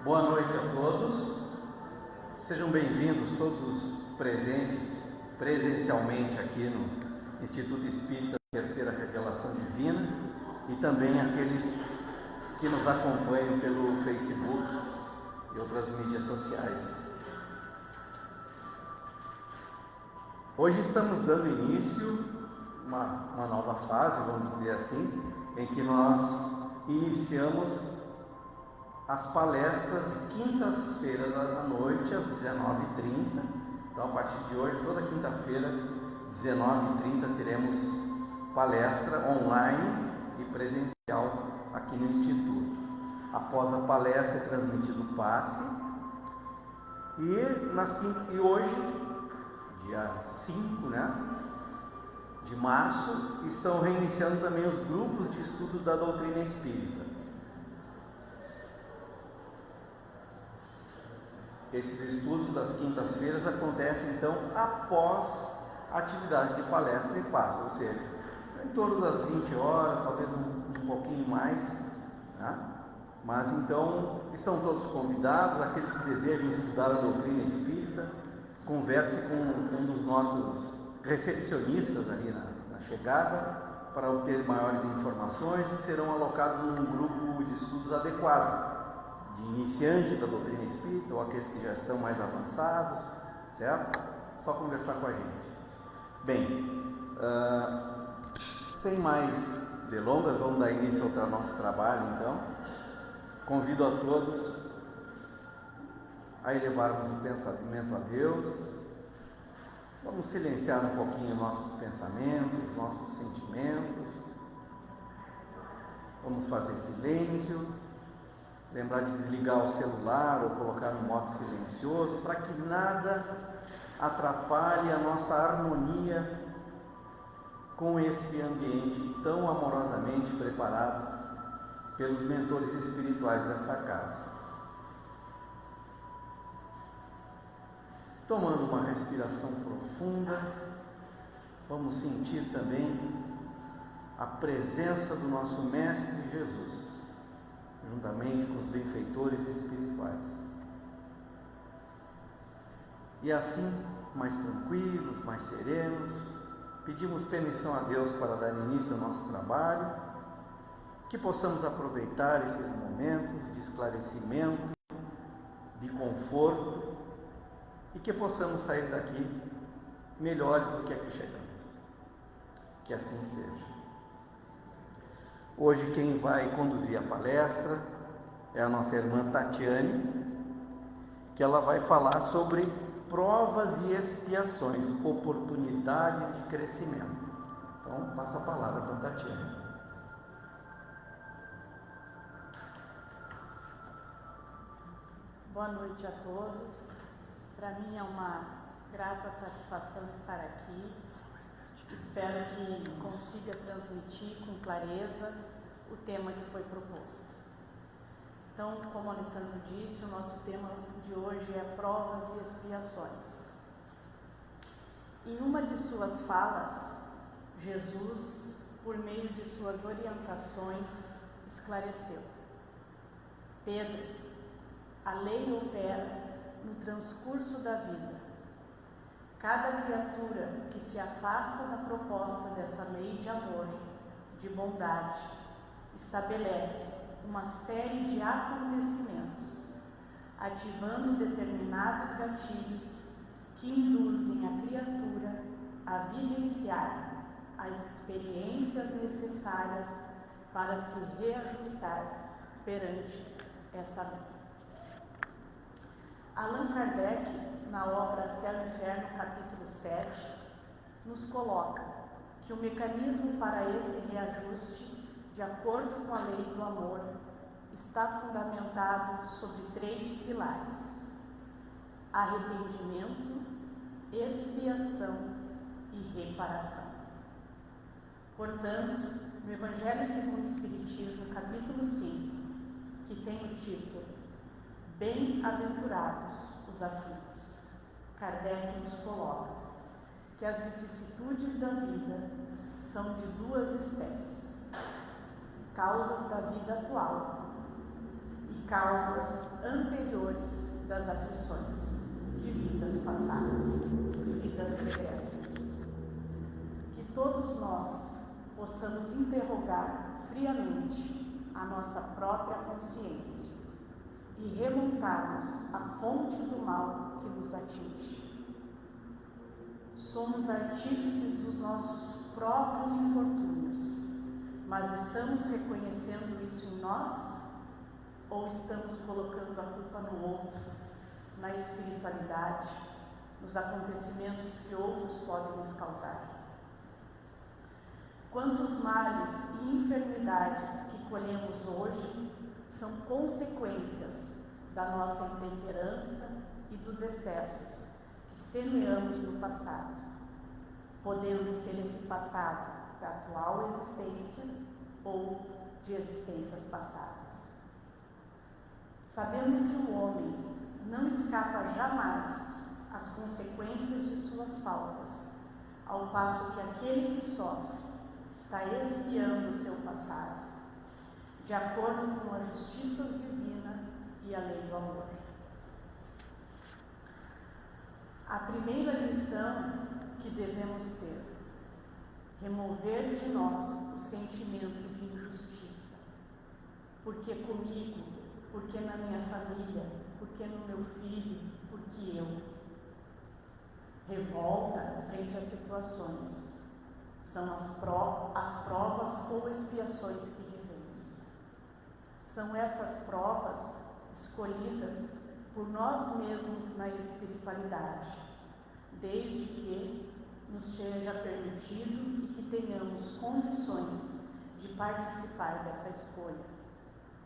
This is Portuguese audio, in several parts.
Boa noite a todos, sejam bem-vindos todos os presentes presencialmente aqui no Instituto Espírita Terceira Revelação Divina e também aqueles que nos acompanham pelo Facebook e outras mídias sociais. Hoje estamos dando início a uma nova fase, vamos dizer assim, em que nós iniciamos as palestras de quintas-feiras à noite, às 19h30. Então, a partir de hoje, toda quinta-feira, 19h30, teremos palestra online e presencial aqui no Instituto. Após a palestra é transmitido o passe. E hoje, dia 5, de março, estão reiniciando também os grupos de estudo da doutrina espírita. Esses estudos das quintas-feiras acontecem então após a atividade de palestra e passe, ou seja, em torno das 20 horas, talvez um pouquinho mais, Mas então estão todos convidados, aqueles que desejam estudar a doutrina espírita, converse com um dos nossos recepcionistas ali na chegada para obter maiores informações e serão alocados num grupo de estudos adequado, de iniciante da doutrina espírita ou aqueles que já estão mais avançados, certo? Só conversar com a gente. Bem, sem mais delongas, vamos dar início ao nosso trabalho então. Convido a todos a elevarmos o pensamento a Deus. Vamos silenciar um pouquinho nossos pensamentos, nossos sentimentos. Vamos fazer silêncio. Lembrar de desligar o celular ou colocar no modo silencioso para que nada atrapalhe a nossa harmonia com esse ambiente tão amorosamente preparado pelos mentores espirituais desta casa. Tomando uma respiração profunda, vamos sentir também a presença do nosso Mestre Jesus, juntamente com os benfeitores espirituais. E assim, mais tranquilos, mais serenos, pedimos permissão a Deus para dar início ao nosso trabalho, que possamos aproveitar esses momentos de esclarecimento, de conforto, e que possamos sair daqui melhores do que aqui chegamos. Que assim seja. Hoje quem vai conduzir a palestra é a nossa irmã Tatiane, que ela vai falar sobre provas e expiações, oportunidades de crescimento. Então, passo a palavra para a Tatiane. Boa noite a todos. Para mim é uma grata satisfação estar aqui. Espero que consiga transmitir com clareza o tema que foi proposto. Então, como o Alessandro disse, o nosso tema de hoje é provas e expiações. Em uma de suas falas, Jesus, por meio de suas orientações, esclareceu: Pedro, a lei opera no transcurso da vida. Cada criatura que se afasta da proposta dessa lei de amor, de bondade, estabelece uma série de acontecimentos, ativando determinados gatilhos que induzem a criatura a vivenciar as experiências necessárias para se reajustar perante essa lei. Allan Kardec, na obra Céu e Inferno, capítulo 7, nos coloca que o mecanismo para esse reajuste, de acordo com a lei do amor, está fundamentado sobre 3 pilares: arrependimento, expiação e reparação. Portanto, no Evangelho segundo o Espiritismo, capítulo 5, que tem o título Bem-aventurados os aflitos, Kardec nos coloca que as vicissitudes da vida são de 2 espécies: causas da vida atual e causas anteriores das aflições de vidas passadas, de vidas pregressas. Que todos nós possamos interrogar friamente a nossa própria consciência e remontarmos à fonte do mal que nos atinge. Somos artífices dos nossos próprios infortúnios, mas estamos reconhecendo isso em nós ou estamos colocando a culpa no outro, na espiritualidade, nos acontecimentos que outros podem nos causar? Quantos males e enfermidades que colhemos hoje são consequências da nossa intemperança e dos excessos que semeamos no passado, podendo ser esse passado da atual existência ou de existências passadas. Sabendo que o homem não escapa jamais às consequências de suas faltas, ao passo que aquele que sofre está expiando o seu passado, de acordo com a justiça divina e a lei do amor. A primeira lição que devemos ter: remover de nós o sentimento de injustiça. Por que comigo? Por que na minha família? Por que no meu filho? Por que eu? Revolta frente às situações. São as provas ou expiações que vivemos. São essas provas escolhidas por nós mesmos na espiritualidade, desde que nos seja permitido e que tenhamos condições de participar dessa escolha,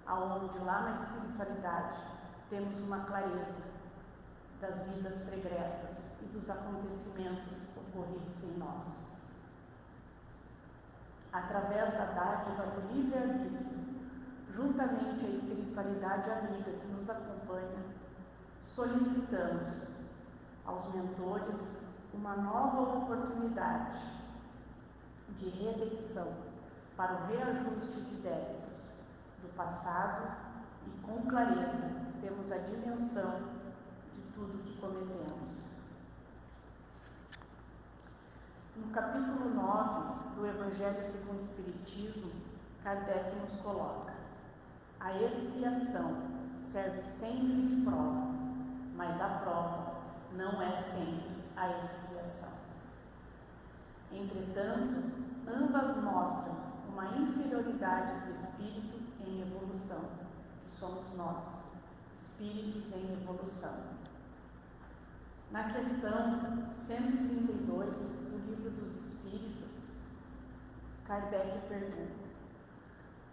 aonde lá na espiritualidade temos uma clareza das vidas pregressas e dos acontecimentos ocorridos em nós. Através da dádiva do livre-arbítrio, juntamente à espiritualidade amiga que nos acompanha, solicitamos aos mentores uma nova oportunidade de redenção para o reajuste de débitos do passado e, com clareza, temos a dimensão de tudo que cometemos. No capítulo 9 do Evangelho segundo o Espiritismo, Kardec nos coloca: a expiação serve sempre de prova, mas a prova não é sempre a expiação. Entretanto, ambas mostram uma inferioridade do espírito em evolução, que somos nós, espíritos em evolução. Na questão 132 do Livro dos Espíritos, Kardec pergunta: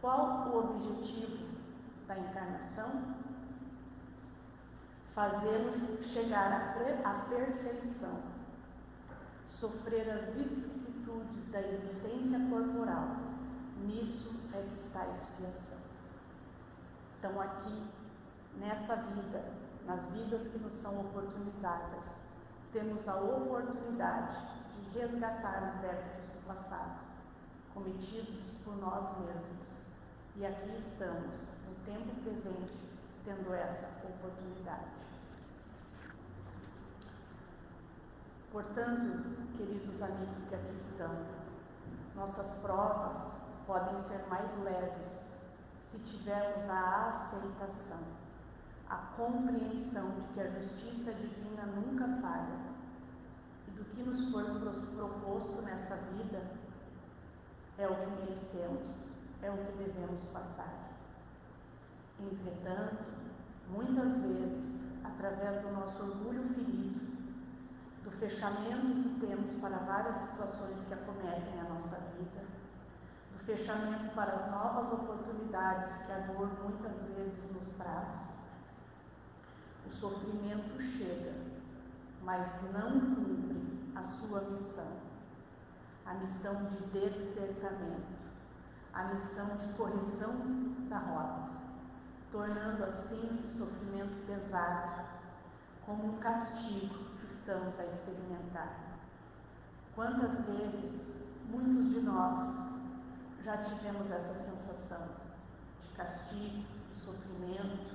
qual o objetivo da encarnação? Fazê-los chegar à perfeição, sofrer as vicissitudes da existência corporal. Nisso é que está a expiação. Então, aqui, nessa vida, nas vidas que nos são oportunizadas, temos a oportunidade de resgatar os débitos do passado, cometidos por nós mesmos. E aqui estamos, no tempo presente, tendo essa oportunidade. Portanto, queridos amigos que aqui estão, nossas provas podem ser mais leves se tivermos a aceitação, a compreensão de que a justiça divina nunca falha e do que nos for proposto nessa vida é o que merecemos, é o que devemos passar. Entretanto, muitas vezes, através do nosso orgulho ferido, do fechamento que temos para várias situações que acometem a nossa vida, do fechamento para as novas oportunidades que a dor muitas vezes nos traz, o sofrimento chega, mas não cumpre a sua missão, a missão de despertamento, a missão de correção da rota, tornando assim esse sofrimento pesado, como um castigo que estamos a experimentar. Quantas vezes muitos de nós já tivemos essa sensação de castigo, de sofrimento,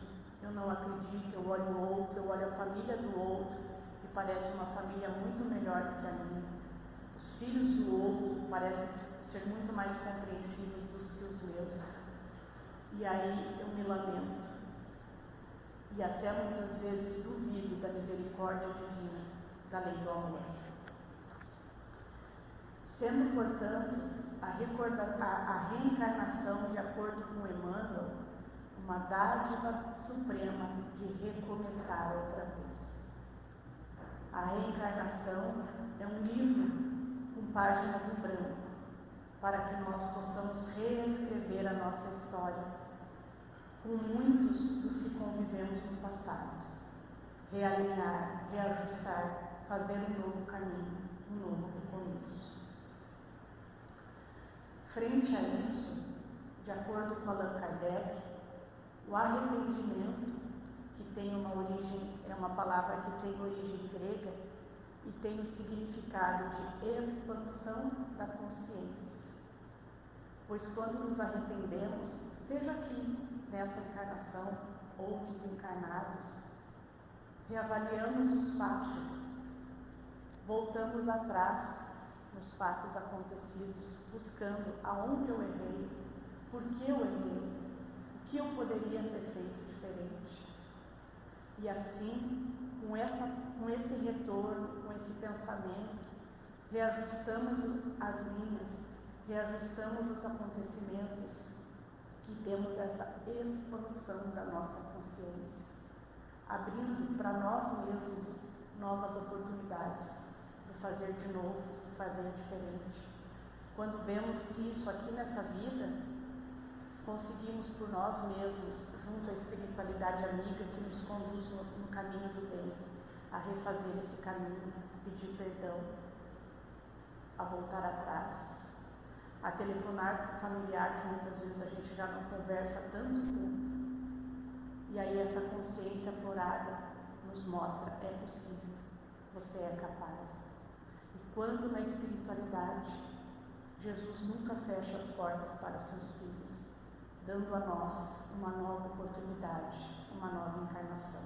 não acredito, eu olho o outro, eu olho a família do outro e parece uma família muito melhor do que a minha. Os filhos do outro parecem ser muito mais compreensivos do que os meus. E aí eu me lamento. E até muitas vezes duvido da misericórdia divina, da lei do amor. Sendo, portanto, a reencarnação, de acordo com Emmanuel, uma dádiva suprema de recomeçar outra vez. A reencarnação é um livro com páginas em branco, para que nós possamos reescrever a nossa história com muitos dos que convivemos no passado, realinhar, reajustar, fazer um novo caminho, um novo recomeço. Frente a isso, de acordo com Allan Kardec, o arrependimento, que tem uma origem, é uma palavra que tem origem grega e tem o significado de expansão da consciência. Pois quando nos arrependemos, seja aqui, nessa encarnação ou desencarnados, reavaliamos os fatos, voltamos atrás nos fatos acontecidos, buscando aonde eu errei, por que eu errei, o que eu poderia ter feito diferente. E assim, com esse retorno, com esse pensamento, reajustamos as linhas, reajustamos os acontecimentos e temos essa expansão da nossa consciência, abrindo para nós mesmos novas oportunidades do fazer de novo, do fazer diferente. Quando vemos que isso aqui nessa vida, conseguimos por nós mesmos, junto à espiritualidade amiga que nos conduz no caminho do bem, a refazer esse caminho, pedir perdão, a voltar atrás, a telefonar para o familiar que muitas vezes a gente já não conversa há tanto tempo. E aí essa consciência aflorada nos mostra, é possível, você é capaz. E quando na espiritualidade, Jesus nunca fecha as portas para seus filhos, dando a nós uma nova oportunidade, uma nova encarnação.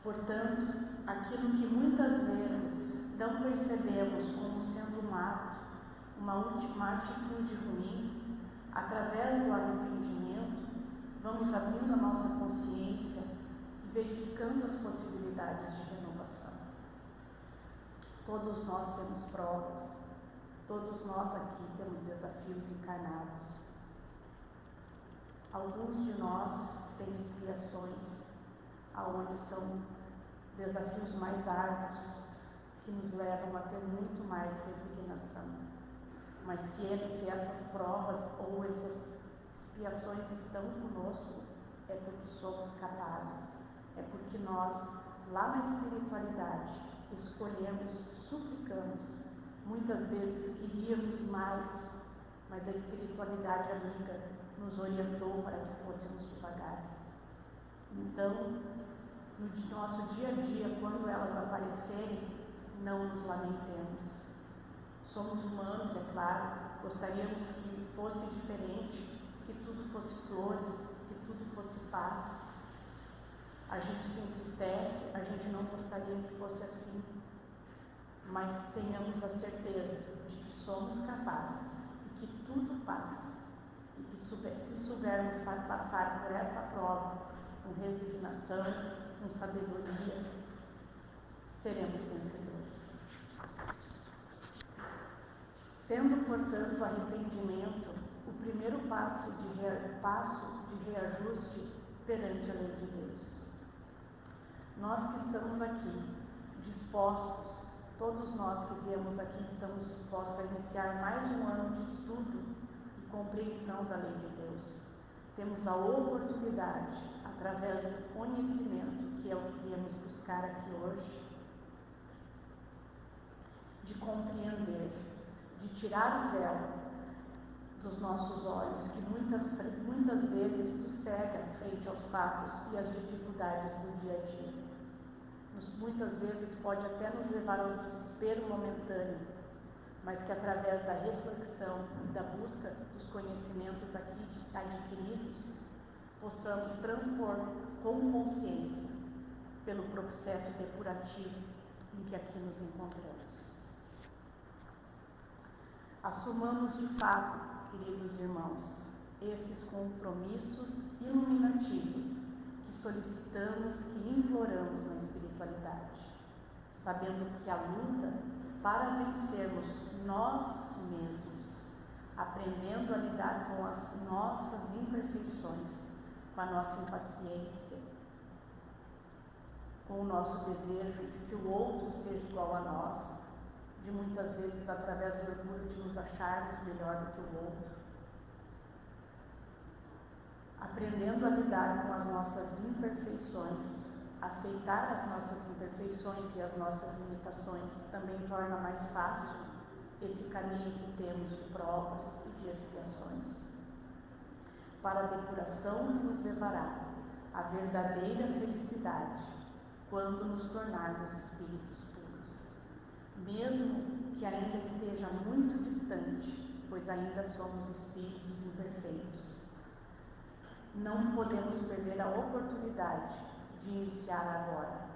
Portanto, aquilo que muitas vezes não percebemos como sendo um ato, uma atitude ruim, através do arrependimento, vamos abrindo a nossa consciência e verificando as possibilidades de renovação. Todos nós temos provas, todos nós aqui temos desafios encarnados. Alguns de nós têm expiações, aonde são desafios mais árduos, que nos levam a ter muito mais resignação. Mas se essas provas ou essas expiações estão conosco, é porque somos capazes, é porque nós, lá na espiritualidade, escolhemos, suplicamos, muitas vezes queríamos mais, mas a espiritualidade amiga nos orientou para que fôssemos devagar. Então, no nosso dia a dia, quando elas aparecerem, não nos lamentemos. Somos humanos, é claro, gostaríamos que fosse diferente, que tudo fosse flores, que tudo fosse paz. A gente se entristece, a gente não gostaria que fosse assim, mas tenhamos a certeza de que somos capazes e que tudo passa, e que se soubermos passar por essa prova com resignação, com sabedoria, seremos vencedores. Sendo, portanto, o arrependimento o primeiro passo de reajuste perante a lei de Deus. Nós que estamos aqui, dispostos, todos nós que viemos aqui estamos dispostos a iniciar mais um ano de estudo e compreensão da lei de Deus. Temos a oportunidade, através do conhecimento, que é o que viemos buscar aqui hoje, de compreender, de tirar o véu dos nossos olhos, que muitas vezes nos cega frente aos fatos e às dificuldades do dia a dia. Muitas vezes pode até nos levar ao desespero momentâneo, mas que através da reflexão e da busca dos conhecimentos aqui adquiridos, possamos transpor com consciência pelo processo depurativo em que aqui nos encontramos. Assumamos de fato, queridos irmãos, esses compromissos iluminativos que solicitamos, que imploramos na espiritualidade, sabendo que a luta para vencermos nós mesmos, aprendendo a lidar com as nossas imperfeições, com a nossa impaciência, com o nosso desejo de que o outro seja igual a nós, de muitas vezes através do orgulho de nos acharmos melhor do que o outro. Aprendendo a lidar com as nossas imperfeições, aceitar as nossas imperfeições e as nossas limitações também torna mais fácil esse caminho que temos de provas e de expiações, para a depuração que nos levará à verdadeira felicidade quando nos tornarmos espíritos puros, mesmo que ainda esteja muito distante, pois ainda somos espíritos imperfeitos. Não podemos perder a oportunidade de iniciar agora,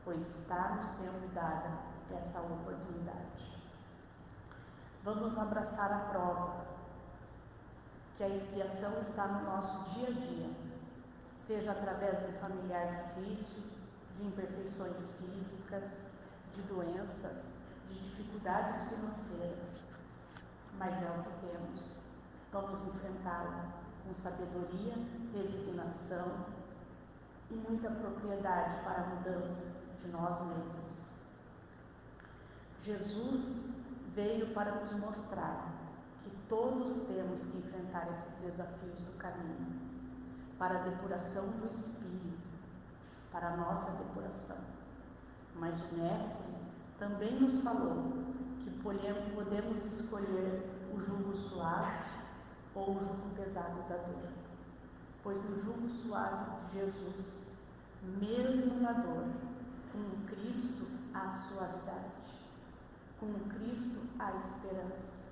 pois está nos sendo dada essa oportunidade. Vamos abraçar a prova, que a expiação está no nosso dia a dia, seja através de um familiar difícil, de imperfeições físicas, de doenças, de dificuldades financeiras, mas é o que temos. Vamos enfrentá-la com sabedoria, resignação e muita propriedade para a mudança de nós mesmos. Jesus veio para nos mostrar que todos temos que enfrentar esses desafios do caminho, para a depuração do espírito, para a nossa depuração. Mas o Mestre também nos falou que podemos escolher o jugo suave ou o jugo pesado da dor, pois no jugo suave de Jesus, mesmo na dor, com Cristo há suavidade, com Cristo há esperança,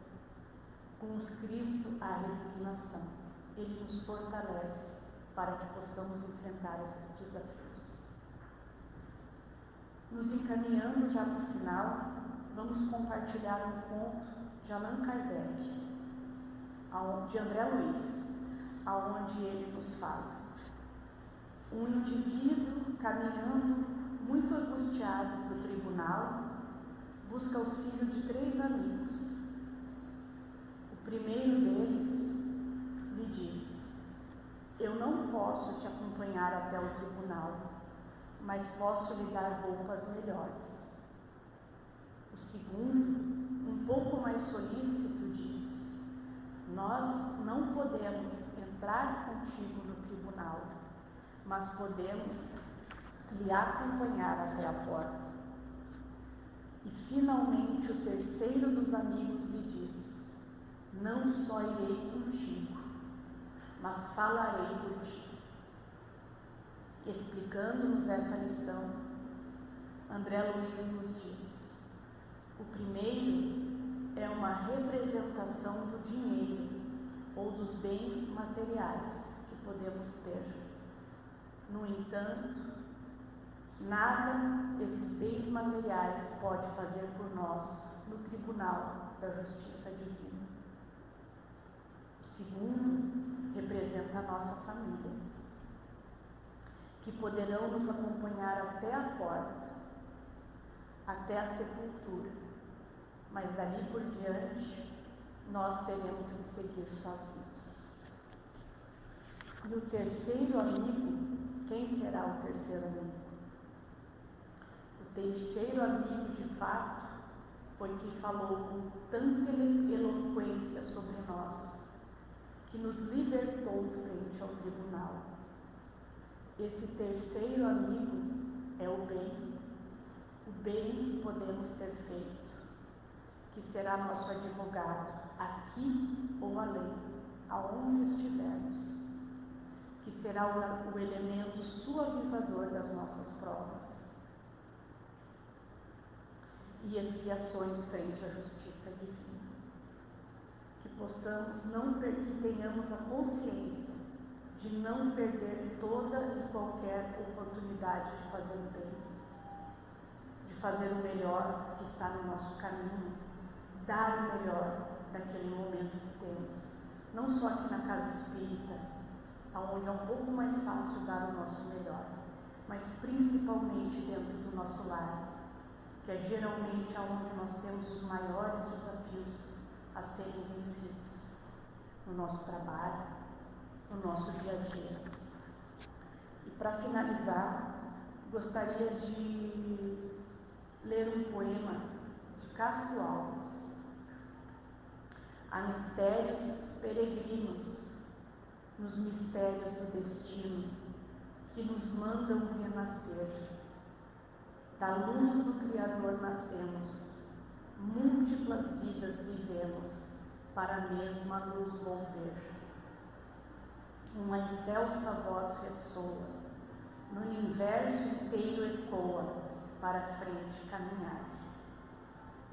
com Cristo há resignação. Ele nos fortalece para que possamos enfrentar esses desafios. Nos encaminhando já para o final, vamos compartilhar um conto de Allan Kardec, de André Luiz, aonde ele nos fala. Um indivíduo caminhando muito angustiado para o tribunal, busca auxílio de 3 amigos. O primeiro deles lhe diz: eu não posso te acompanhar até o tribunal, mas posso lhe dar roupas melhores. O segundo, um pouco mais solícito, disse: nós não podemos entrar contigo no tribunal, mas podemos lhe acompanhar até a porta. E finalmente o terceiro dos amigos lhe diz: não só irei contigo, mas falarei por ti. Explicando-nos essa lição, André Luiz nos diz: o primeiro é uma representação do dinheiro ou dos bens materiais que podemos ter. No entanto, nada esses bens materiais pode fazer por nós no tribunal da justiça divina. O segundo representa a nossa família, que poderão nos acompanhar até a porta, até a sepultura, mas dali por diante nós teremos que seguir sozinhos. E o terceiro amigo, quem será o terceiro amigo? O terceiro amigo, de fato, foi quem falou com tanta eloquência sobre nós, que nos libertou frente ao tribunal. Esse terceiro amigo é o bem que podemos ter feito, que será nosso advogado aqui ou além, aonde estivermos, que será o elemento suavizador das nossas provas e expiações frente à justiça divina. Que possamos, que tenhamos a consciência de não perder toda e qualquer oportunidade de fazer o bem, de fazer o melhor que está no nosso caminho, dar o melhor naquele momento que temos. Não só aqui na casa espírita, onde é um pouco mais fácil dar o nosso melhor, mas principalmente dentro do nosso lar, que é geralmente onde nós temos os maiores desafios a serem vencidos, no nosso trabalho, no nosso dia a dia. E para finalizar, gostaria de ler um poema de Castro Alves. Há mistérios peregrinos nos mistérios do destino que nos mandam renascer. Da luz do Criador nascemos, múltiplas vidas vivemos para a mesma luz volver. Uma excelsa voz ressoa, no universo inteiro ecoa para a frente caminhar.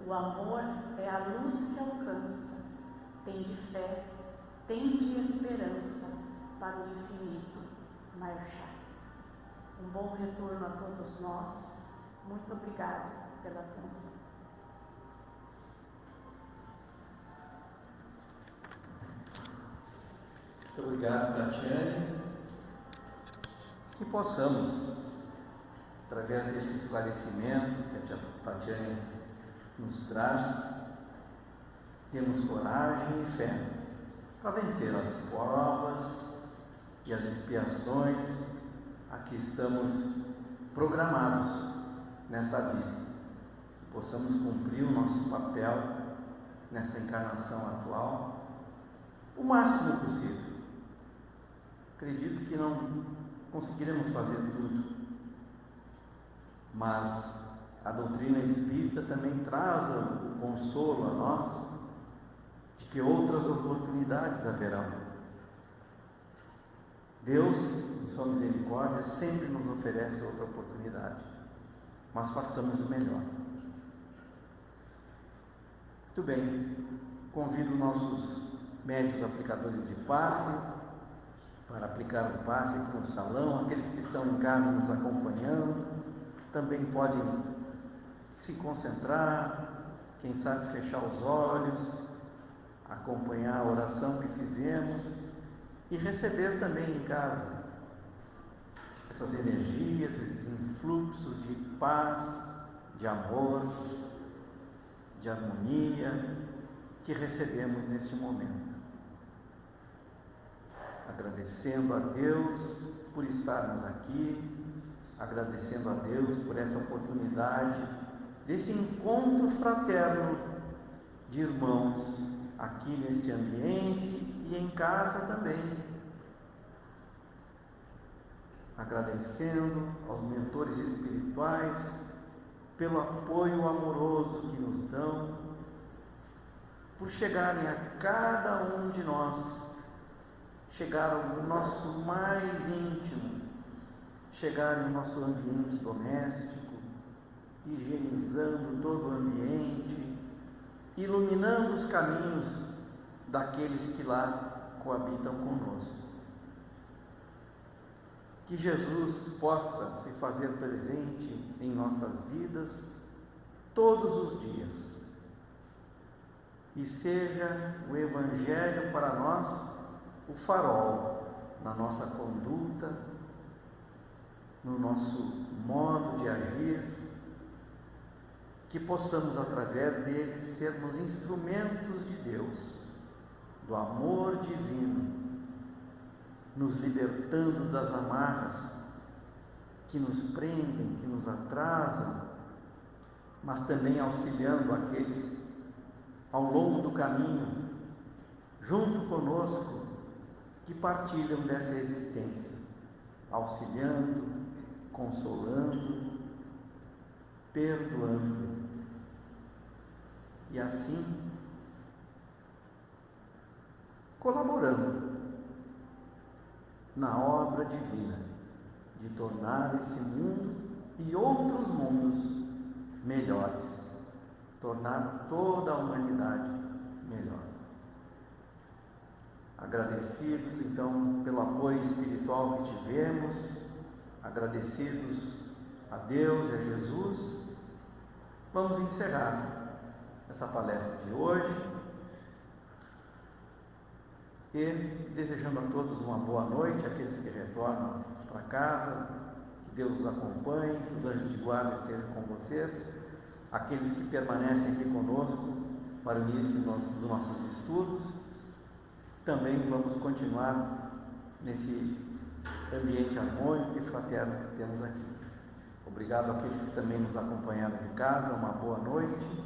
O amor é a luz que alcança, tem de fé, tem de esperança para o infinito marchar. Um bom retorno a todos nós. Muito obrigada pela atenção. Muito obrigado, Tatiane. Que possamos, através desse esclarecimento que a Tatiane nos traz, termos coragem e fé para vencer as provas e as expiações a que estamos programados nessa vida. Que possamos cumprir o nosso papel nessa encarnação atual o máximo possível. Acredito que não conseguiremos fazer tudo, mas a doutrina espírita também traz o consolo a nós de que outras oportunidades haverão. Deus, em sua misericórdia, sempre nos oferece outra oportunidade, mas façamos o melhor. Muito bem, convido nossos médios aplicadores de passe para aplicar o passe aqui no salão. Aqueles que estão em casa nos acompanhando também podem se concentrar, quem sabe fechar os olhos, acompanhar a oração que fizemos e receber também em casa essas energias, esses influxos de paz, de amor, de harmonia que recebemos neste momento. Agradecendo a Deus por estarmos aqui, agradecendo a Deus por essa oportunidade desse encontro fraterno de irmãos aqui neste ambiente e em casa também. Agradecendo aos mentores espirituais pelo apoio amoroso que nos dão, por chegarem a cada um de nós, chegar ao nosso mais íntimo, chegar no nosso ambiente doméstico, higienizando todo o ambiente, iluminando os caminhos daqueles que lá coabitam conosco. Que Jesus possa se fazer presente em nossas vidas todos os dias e seja o Evangelho para nós o farol na nossa conduta, no nosso modo de agir, que possamos através dele sermos instrumentos de Deus, do amor divino, nos libertando das amarras que nos prendem, que nos atrasam, mas também auxiliando aqueles ao longo do caminho, junto conosco, que partilham dessa existência, auxiliando, consolando, perdoando, e assim colaborando na obra divina de tornar esse mundo e outros mundos melhores, tornar toda a humanidade melhor. agradecidos então pelo apoio espiritual que tivemos, agradecidos a Deus e a Jesus. Vamos encerrar essa palestra de hoje e desejando a todos uma boa noite, aqueles que retornam para casa, que Deus os acompanhe, que os anjos de guarda estejam com vocês, aqueles que permanecem aqui conosco para o início dos nossos estudos. Também vamos continuar nesse ambiente harmônico e fraterno que temos aqui. Obrigado àqueles que também nos acompanharam de casa, uma boa noite,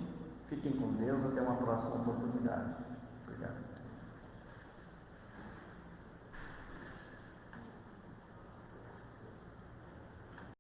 fiquem com Deus, até uma próxima oportunidade. Obrigado.